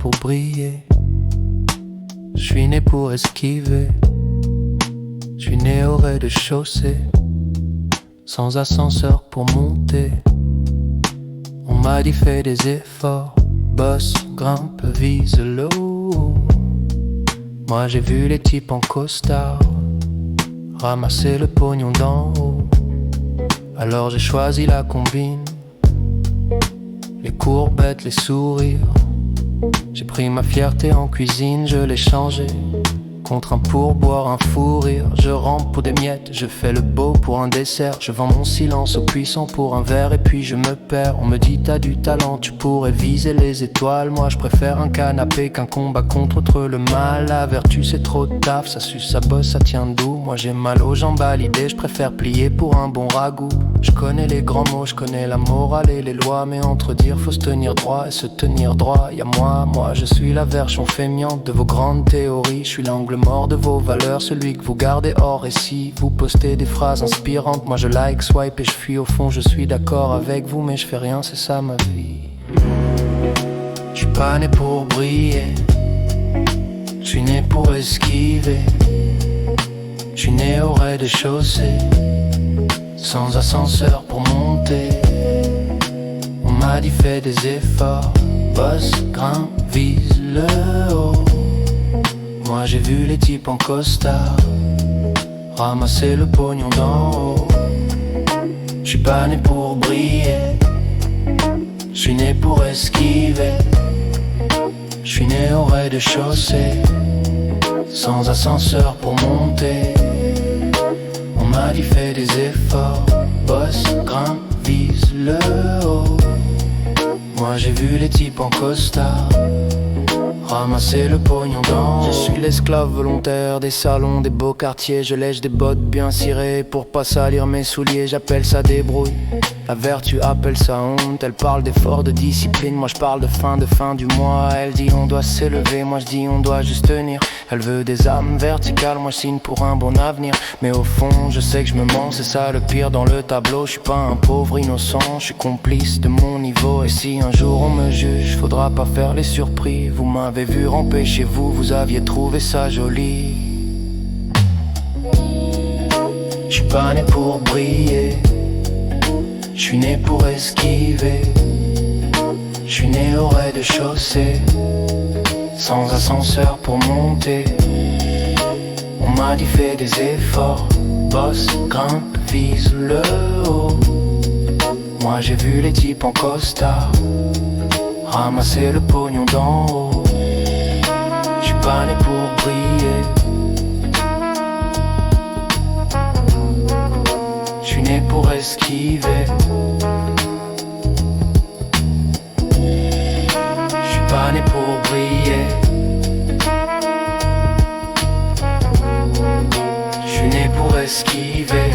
pour briller. Je suis né pour esquiver. Je suis né au rez-de-chaussée, sans ascenseur pour monter. On m'a dit fais des efforts, bosse, grimpe, vise l'eau. Moi j'ai vu les types en costard ramasser le pognon d'en haut. Alors j'ai choisi la combine, les courbettes, les sourires. J'ai pris ma fierté en cuisine, je l'ai changée contre un pourboire, un fou rire. Je rampe pour des miettes, je fais le beau pour un dessert. Je vends mon silence aux puissants pour un verre et puis je me perds. On me dit t'as du talent, tu pourrais viser les étoiles. Moi je préfère un canapé qu'un combat contre le mal. La vertu c'est trop de taf, ça suce, ça bosse, ça tient doux. Moi j'ai mal aux jambes à l'idée, je préfère plier pour un bon ragoût. Je connais les grands mots, je connais la morale et les lois. Mais entre dire faut se tenir droit et se tenir droit, y'a moi je suis la version fémiante de vos grandes théories. Je suis l'angle mort de vos valeurs, celui que vous gardez hors récit. Vous postez des phrases inspirantes, moi je like, swipe et je fuis. Au fond je suis d'accord avec vous mais je fais rien, c'est ça ma vie. Je suis pas né pour briller, je suis né pour esquiver. Je suis né au rez-de-chaussée, sans ascenseur pour monter. On m'a dit fais des efforts, bosse, grimpe, vise le haut. Moi j'ai vu les types en costard ramasser le pognon d'en haut. Je suis pas né pour briller, je suis né pour esquiver. Je suis né au rez-de-chaussée, sans ascenseur pour monter. On m'a dit fais des efforts, bosse, grimpe, vise le haut. Moi j'ai vu les types en costard ramasser le pognon d'en haut. Je suis l'esclave volontaire des salons, des beaux quartiers. Je lèche des bottes bien cirées pour pas salir mes souliers. J'appelle ça débrouille, la vertu appelle ça honte. Elle parle d'effort, de discipline, moi je parle de fin du mois. Elle dit on doit s'élever, moi je dis on doit juste tenir. Elle veut des âmes verticales, moi je signe pour un bon avenir. Mais au fond je sais que je me mens, c'est ça le pire dans le tableau. Je suis pas un pauvre innocent, je suis complice de mon niveau. Et si un jour on me juge, faudra pas faire les surpris. Vous m'avez vu ramper chez vous, vous aviez trouvé ça joli. Je suis pas né pour briller, je suis né pour esquiver. Je suis né au rez-de-chaussée, sans ascenseur pour monter. On m'a dit fais des efforts, bosse, grimpe, vise le haut. Moi j'ai vu les types en costard ramasser le pognon d'en haut. Je suis pas né pour briller, je suis né pour esquiver. Je suis pas né pour briller, je suis né pour esquiver.